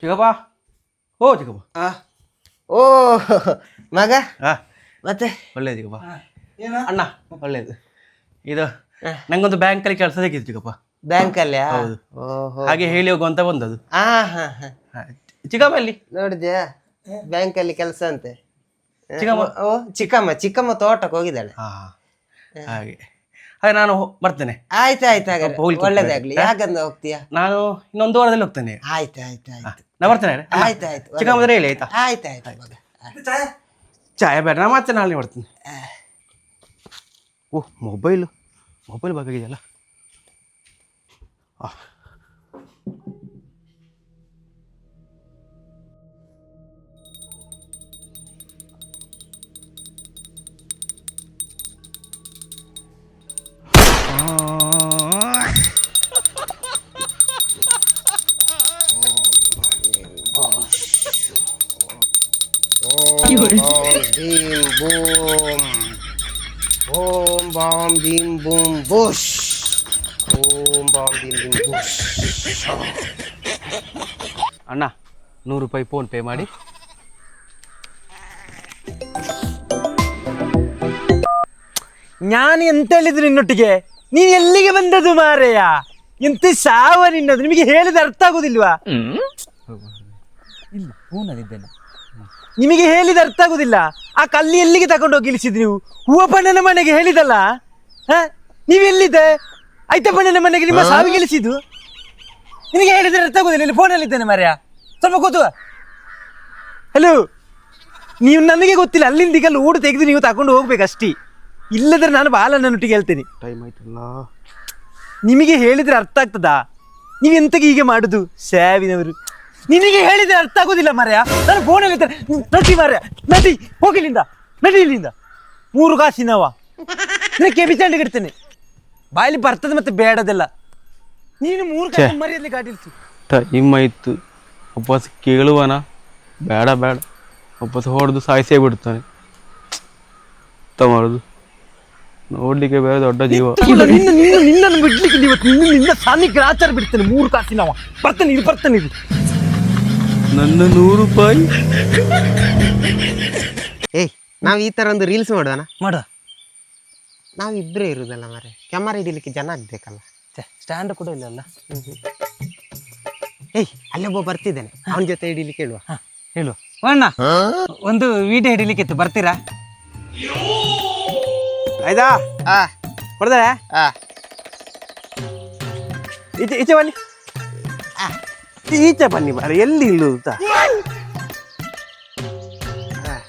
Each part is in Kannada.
ಚಿಕ್ಕಪ್ಪ ಓ ಚಿಕ್ಕಪ್ಪ ಓ ಮಗ ಹಾ ಮತ್ತೆ ಒಳ್ಳೇದು ಚಿಕ್ಕಪ್ಪ ಅಣ್ಣ ಒಳ್ಳೇದು ಇದು ನಂಗೊಂದು ಬ್ಯಾಂಕಲ್ಲಿ ಕೆಲಸ ಸಿಕ್ಕಿತ್ತು ಚಿಕ್ಕಪ್ಪ. ಬ್ಯಾಂಕಲ್ಲಿ ಹೌದು. ಓಹೋ ಹಾಗೆ ಹೇಳಿ ಹೋಗು ಅಂತ ಬಂದದು. ಹಾ ಹಾ ಹಾ ಚಿಕ್ಕಪ್ಪ ಅಲ್ಲಿ ನೋಡಿದ್ಯಾ ಬ್ಯಾಂಕಲ್ಲಿ ಕೆಲಸ ಅಂತೆ. ಚಿಕ್ಕಮ್ಮ ಓ ಚಿಕ್ಕಮ್ಮ ತೋಟಕ್ಕೆ ಹೋಗಿದ್ದಾಳೆ. ಹಾ ಹಾಗೆ ಹಾಗೆ ನಾನು ಬರ್ತೇನೆ. ಆಯ್ತು ಹಾಗಾದ್ರೆ ಒಳ್ಳೇದಾಗ್ಲಿ. ಯಾಕಂದ ಹೋಗ್ತೀಯಾ? ನಾನು ಇನ್ನೊಂದು ವಾರದಲ್ಲಿ ಹೋಗ್ತೇನೆ. ಆಯ್ತು ನಾ ಬರ್ತೇನೆ. ಆಯ್ತು ಚಿಕ್ಕಮ್ಮದ್ರೆ ಹೇಳಿ ಆಯ್ತಾ? ಆಯ್ತು ಮಗ. ಚಾಯ ಬೇಡ, ನಾ ಮತ್ತೆ ನಾಳೆ ಬರ್ತೀನಿ. ಓಹ್ ಮೊಬೈಲ್ ಬೇಕಾಗಿದೆಯಲ್ಲ. ಓಂ ಬಾಂ ಭೀಂ ಬೂಮ್ ಬುಷ್. ಓಂ ಬಾಂ ಭೀಂ ಬೂಮ್ ಬುಷ್. ಅಣ್ಣ 100 ರೂಪಾಯಿ ಫೋನ್ ಪೇ ಮಾಡಿ. ನಾನು ಎಂತ ಹೇಳಿದ್ರು ನಿನ್ನೊಟ್ಟಿಗೆ? ನೀನು ಎಲ್ಲಿಗೆ ಬಂದದ್ದು ಮಾರೆಯ? ಎಂತ ಸಾವ ನಿನ್ನದು? ನಿಮಗೆ ಹೇಳಿದ ಅರ್ಥ ಆಗುದಿಲ್ವಾ? ಇಲ್ಲ ಫೋನಲ್ಲಿದ್ದೇನೆ. ನಿಮಗೆ ಹೇಳಿದ ಅರ್ಥ ಆಗುದಿಲ್ಲ. ಆ ಕಲ್ಲಿ ಎಲ್ಲಿಗೆ ತಗೊಂಡೋಗಿ ಇಳಿಸಿದ್ರಿ ನೀವು? ಹೂವಪ್ಪಣ್ಣನ ಮನೆಗೆ ಹೇಳಿದಲ್ಲ. ನೀವೆಲ್ಲಿದ್ದೆ? ಐತಪ್ಪಣ್ಣನ ಮನೆಗೆ ನಿಮ್ಮ ಸಾವಿಗೆ ಇಳಿಸಿದ್ದು. ನಿನಗೆ ಹೇಳಿದ್ರೆ ಅರ್ಥ ಆಗುದಿಲ್ಲ. ಇಲ್ಲಿ ಫೋನಲ್ಲಿದ್ದೇನೆ ಮಾರ್ಯ, ಸ್ವಲ್ಪ ಕೂತು. ಹಲೋ, ನೀವು ನನಗೆ ಗೊತ್ತಿಲ್ಲ. ಅಲ್ಲಿಂದ ಈಗ ಓಡು ತೆಗೆದು ನೀವು ತಗೊಂಡು ಹೋಗ್ಬೇಕಷ್ಟೇ. ಇಲ್ಲದ್ರೆ ನಾನು ಬಾಲನೊಟ್ಟಿಗೆ ಹೇಳ್ತೇನೆ. ಟೈಮ್ ಆಯ್ತಲ್ಲ. ನಿಮಗೆ ಹೇಳಿದ್ರೆ ಅರ್ಥ ಆಗ್ತದಾ? ನೀವೆಂತಗೆ ಹೀಗೆ ಮಾಡುದು ಸಾವಿನವರು? ನಿನಗೆ ಹೇಳಿದ್ರೆ ಅರ್ಥ ಆಗೋದಿಲ್ಲ ಮಾರ್ಯ. ನಾನು ಫೋನಲ್ಲಿ ನಟಿ ಮಾರ್ಯ, ನಟಿ ಹೋಗಿಲ್ಲಿಂದ, ನಟಿ ಇಲ್ಲಿಂದ. 3 ಕಾಸಿನವ ನಿನಗೆ ಬಿಚಾಂಡಿಗೆ ಇಡ್ತೇನೆ. ಬಾಯಲ್ಲಿ ಬರ್ತದೆ ಮತ್ತೆ ಬೇಡದೆಲ್ಲ. ನೀನು 3 ಕಾಸು ಮರಿಯಲ್ಲಿ ಗಾಡಿಲ್ಸು. ಟೈಮ್ ಆಯ್ತು. ವಾಪಸ್ ಕೇಳುವನ? ಬೇಡ ವಾಪಸ್ ಹೊಡೆದು ಸಾಯಿಸೇ ಬಿಡ್ತಾನೆ. ಮಾಡೋದು ನೋಡ್ಲಿಕ್ಕೆ ಬೇರೆ ದೊಡ್ಡ ಜೀವ. ನಿನ್ನನ್ನು ಬಿಡ್ಲಿಕ್ಕೆ ನಿನ್ನ ಸಾನಿಗೆ ಆಚಾರ ಬಿಡ್ತೇನೆ. 3 ಕಾಸಿನವ ಬರ್ತೇನೆ ಇದು. ನನ್ನ 100 ರೂಪಾಯಿ. ಏಯ್, ನಾವ್ ಈ ತರ ಒಂದು ರೀಲ್ಸ್ ಮಾಡುವ. ನಾವಿಬ್ಬರೇ ಇರುದಲ್ಲ ಮಾರೆ. ಕ್ಯಾಮರಾ ಹಿಡಿಲಿಕ್ಕೆ ಜನ ಆಗ್ಬೇಕಲ್ಲ. ಸ್ಟ್ಯಾಂಡ್ ಕೂಡ ಇಲ್ಲ. ಏಯ್, ಅಲ್ಲೊಬ್ಬ ಬರ್ತಿದ್ದೇನೆ, ಅವನ ಜೊತೆ ಹಿಡಿಲಿಕ್ಕೆ ಹೇಳುವ. ಹೇಳುವ ಅಣ್ಣ, ಒಂದು ವಿಡಿಯೋ ಹಿಡಿಲಿಕ್ಕೆ ಇತ್ತು, ಬರ್ತೀರಾ? ಆಯ್ತಾ? ಹೊಡೆದ್ರೆ ಈಚೆ ಬನ್ನಿ. ಈಚೆ ಬನ್ನಿ ಬಾರ, ಎಲ್ಲಿ ಇಲ್ಲುತ್ತಾ?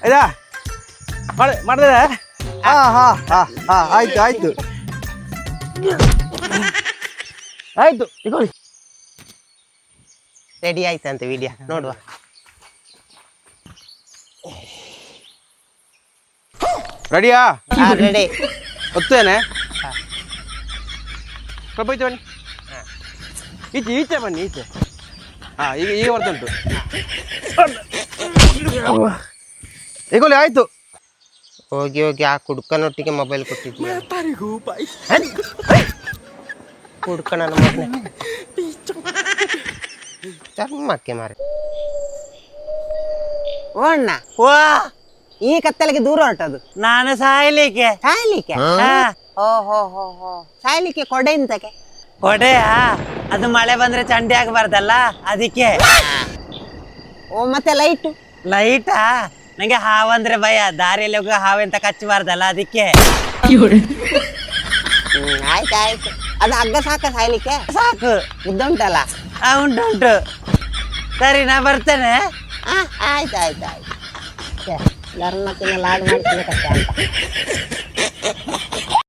ಆಯ್ತಾ? ಮಾಡಿದ್ರೆ ಆಯ್ತು ತಗೊಳ್ಳಿ. ರೆಡಿ ಆಯ್ತಂತೆ ವಿಡಿಯೋ, ನೋಡುವ. ರೆಡಿಯಾ? ರೆಡಿ. ಹೊತ್ತೇನೆ. ಸ್ವಲ್ಪ ಈಚೆ ಬನ್ನಿ. ಈಚೆ ಬನ್ನಿ, ಈಚೆ. ಈಗ ಬರ್ತುಂಟು. ಈಗೊಳ್ಳಿ ಆಯ್ತು. ಹೋಗಿ ಆ ಕುಡ್ಕನೊಟ್ಟಿಗೆ ಮೊಬೈಲ್ ಕೊಟ್ಟಿದ್ವಿ. ಕುಡ್ಕನ ಚರ್ಮಕ್ಕೆ ಮಾರೆ. ಓ ಅಣ್ಣ, ಈ ಕತ್ತಲಿಗೆ ದೂರ ಹೊರಟದು. ನಾನು ಸಾಯ್ಲಿಕ್ಕೆ. ಓಹೋ ಸಾಯ್ಲಿಕ್ಕೆ ಕೊಡೆ ಇಂತಕ್ಕೆ? ಕೊಡೆಯಾ? ಅದು ಮಳೆ ಬಂದ್ರೆ ಚಂಡಿ ಆಗಬಾರ್ದಲ್ಲ, ಅದಕ್ಕೆ. ಓ ಮತ್ತೆ ಲೈಟಾ? ನಂಗೆ ಹಾವಂದ್ರೆ ಭಯ. ದಾರಿಯಲ್ಲಿ ಹೋಗ ಹಾವೆಂತ ಕಚ್ಚಬಾರ್ದಲ್ಲ, ಅದಕ್ಕೆ. ಆಯ್ತು. ಅದು ಹಗ್ಗ ಸಾಕ ಸಾಯ್ಲಿಕ್ಕೆ? ಸಾಕು. ಉದ್ದ ಉಂಟಲ್ಲ? ಉಂಟು. ಸರಿ, ನಾ ಬರ್ತೇನೆ. ಆಯ್ತು. ಲರ್ನಕ್ಕಿನ ಲಾಡು ಮಾಡ್ತೀನಿ ಕಷ್ಟ ಅಂತ.